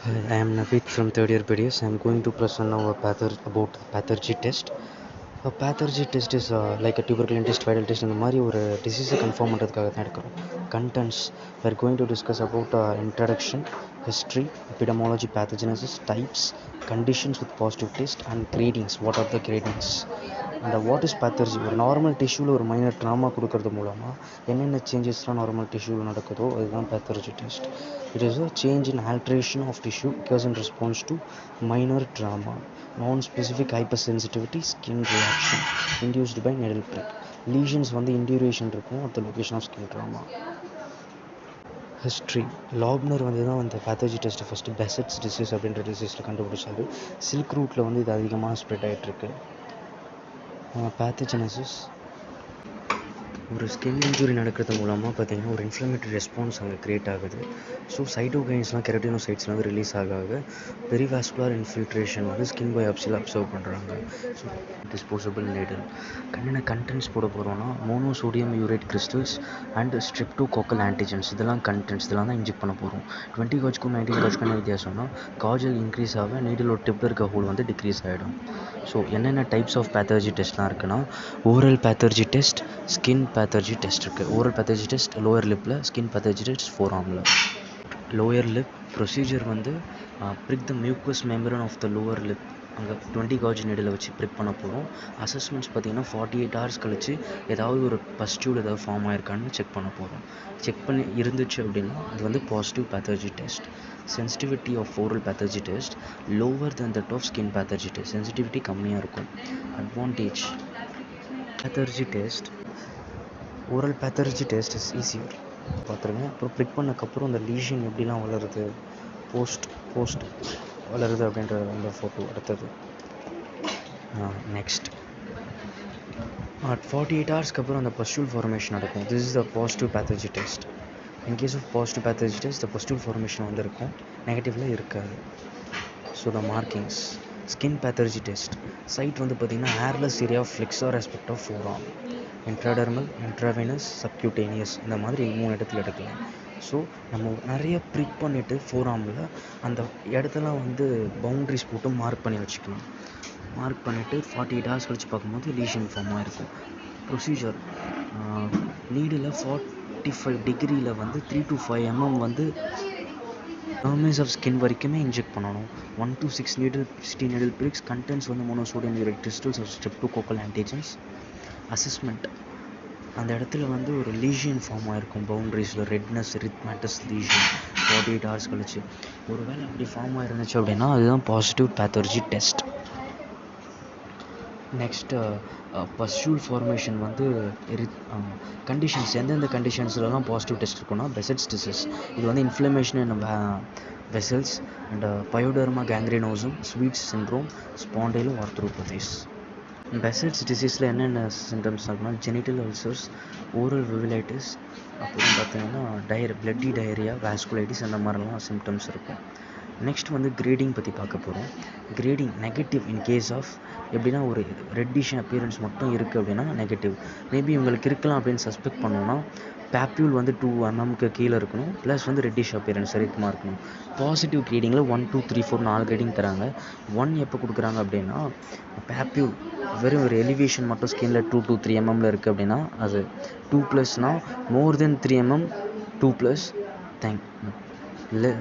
Hi, I am Naveed from third year BDS. I am going to present now about pathergy test. A pathergy test is like a tuberculin test, viral test. இந்த மாதிரி ஒரு டிசீஸை confirm பண்ணுறதுக்காக தான் எடுக்கிறோம். Contents, we are going to discuss about introduction, history, epidemiology, pathogenesis, types, conditions with positive test and gradings. What are the gradings? And what is pathergy? ஒரு normal டிஷ்யூவில் ஒரு minor drama கொடுக்கறது மூலமாக என்னென்ன சேஞ்சஸ்லாம் நார்மல் டிஷ்யூவில் நடக்குதோ அதுதான் pathergy test. It is a change in alteration of tissue occurs in response to minor trauma. Non-specific hypersensitivity skin reaction induced by needle prick. Lesions வந்து induration இருக்கும் at the location of skin trauma. History, லாப்னர் வந்து தான் அந்த பேத்தர்ஜி டெஸ்ட்டை first பெசட்ஸ் disease அப்படின்ற டிசீஸில் கண்டுபிடிச்சாரு. Silk ரூட்டில் வந்து இது அதிகமாக ஸ்ப்ரெட் ஆகிட்டுருக்கு. பேத்தஜெனசிஸ், ஒரு ஸ்கின் இன்ஜுரி நடக்கிறது மூலமாக பார்த்திங்கன்னா ஒரு இன்ஃப்ளமேட்டரி ரெஸ்பான்ஸ் அங்கே க்ரியேட் ஆகுது. ஸோ சைட்டோகைன்ஸ்லாம் கெரட்டினோசைட்ஸ்லாம் வந்து ரிலீஸ் ஆக பெரிவாஸ்குலர் இன்ஃபில்ட்ரேஷன் வந்து ஸ்கின் பயாப்சியில் அப்சர்வ் பண்ணுறாங்க. So disposable needle. என்னென்ன கண்டென்ட்ஸ் போட போகிறோன்னா monosodium urate crystals and streptococcal antigens, இதெல்லாம் கண்டென்ட்ஸ், இதெல்லாம் தான் இன்ஜெக்ட் பண்ண போகிறோம். 20 காஜ்க்கும் 19 காஜ்க்கான வித்தியாசம்னா காஜல் இன்க்ரீஸ் ஆக நீடிலோட டிப்பில் இருக்க ஹோல் வந்து டிக்ரீஸ் ஆகிடும். ஸோ என்னென்ன டைப்ஸ் ஆஃப் பேத்தர்ஜி டெஸ்ட்லாம் இருக்குன்னா oral pathergy test, skin pathergy test இருக்குது. ஓரல் பேத்தர்ஜி டெஸ்ட் லோயர் லிப்பில், ஸ்கின் பேத்தர்ஜி டெஸ்ட் ஃபோர்ஆர்மில். லோயர் லிப் ப்ரொசீஜர் வந்து prick the mucous membrane of the lower lip, அங்கே 20 காஜ் நீடில் வச்சு ப்ரிக் பண்ண போகிறோம். அசஸ்மெண்ட்ஸ் பார்த்திங்கன்னா 48 hours கழிச்சு ஏதாவது ஒரு பஸ்டியூல் ஏதாவது ஃபார்ம் ஆயிருக்கான்னு செக் பண்ண போகிறோம். செக் பண்ணி இருந்துச்சு அப்படின்னா அது வந்து positive pathergy test. Sensitivity of oral pathergy test lower then that of skin pathergy test, sensitivity கம்மியாக இருக்கும். Advantage, pathergy test, oral pathergy test is easier பார்த்துருங்க. அப்புறம் ப்ரிக் பண்ணக்கப்புறம் அந்த லீஷன் எப்படிலாம் வளருது, போஸ்ட் வளருது அப்படின்ற அந்த ஃபோட்டோ அடுத்தது. நெக்ஸ்ட், 48 hours அப்புறம் அந்த பஸ்டியூல் ஃபார்மேஷன் நடக்கும். This is the positive pathergy test. In case of positive pathergy test the pustule formation வந்து இருக்கும், நெகட்டிவில் இருக்காது. So the markings, skin pathergy test side வந்து பார்த்திங்கன்னா hairless area of flexor aspect of forearm, intradermal, intravenous, subcutaneous, இந்த மாதிரி 3 இடத்துல எடுக்கலாம். ஸோ நம்ம நிறைய ப்ரிக் பண்ணிவிட்டு ஃபோர்ஆர்மில் அந்த இடத்தெல்லாம் வந்து பவுண்ட்ரிஸ் போட்டு மார்க் பண்ணி வச்சுக்கணும். மார்க் பண்ணிவிட்டு 48 hours கழிச்சு பார்க்கும்போது லீஷன் ஃபார்மாக இருக்கும். ப்ரொசீஜர், நீடில் 45 degreeல வந்து 3 to 5 mm வந்து டர்மேஸ் ஆஃப் ஸ்கின் வரைக்குமே இன்ஜெக்ட் பண்ணணும். 1 to 6 needle, 60 needle pricks. Contents வந்து monosodium urate crystals or streptococcal antigens. Assessment, அந்த இடத்துல வந்து ஒரு லீஷன் ஃபார்ம் ஆகிருக்கும் பவுண்ட்ரிஸில், ரெட்னஸ், எரித்மேட்டஸ் லீஷன் 48 hours கழிச்சு. ஒரு வேளை அப்படி ஃபார்ம் ஆகிருந்துச்சு அப்படின்னா அதுதான் positive pathergy test. Next pustule formation வந்து கண்டிஷன்ஸ், எந்தெந்த கண்டிஷன்ஸ்லாம் பாசிட்டிவ் டெஸ்ட் இருக்குன்னா பெசட்ஸ் டிசீஸ், இது வந்து inflammation in vessels and pyoderma gangrenosum, Sweet's syndrome, spondyloarthropathies. Behcet's டிசீஸில் என்னென்ன சிம்டம்ஸ் இருக்குன்னா ஜெனிட்டல் அல்சர்ஸ், ஓரல் விவிலைட்டிஸ், அப்புறம் பார்த்தீங்கன்னா பிளட்டி டயரியா, வாஸ்குலைட்டிஸ், அந்த மாதிரிலாம் சிம்டம்ஸ் இருக்கும். நெக்ஸ்ட் வந்து கிரேடிங் பற்றி பார்க்க போகிறோம். Grading negative in case of எப்படின்னா ஒரு ரெட்டிஷ் அப்பியரன்ஸ் மட்டும் இருக்குது அப்படின்னா நெகட்டிவ். மேபி உங்களுக்கு இருக்கலாம் அப்படின்னு சஸ்பெக்ட் பண்ணோன்னா பேப்யூல் வந்து 2 mmக்கு கீழே இருக்கணும், ப்ளஸ் வந்து ரெட்டிஷ் அப்பியரன்ஸ் அதிகமாக இருக்கணும். பாசிட்டிவ் கிரேடிங்கில் 1, 2, 3, 4 4 கிரேடிங் தராங்க. 1 எப்போ கொடுக்குறாங்க அப்படின்னா பேப்யூல் வெறும் ஒரு எலிவேஷன் மட்டும் ஸ்கின்னில் 2 to 3 mmல இருக்குது அப்படின்னா அது 2+னா மோர் தென் 3 mm 2+, இல்லை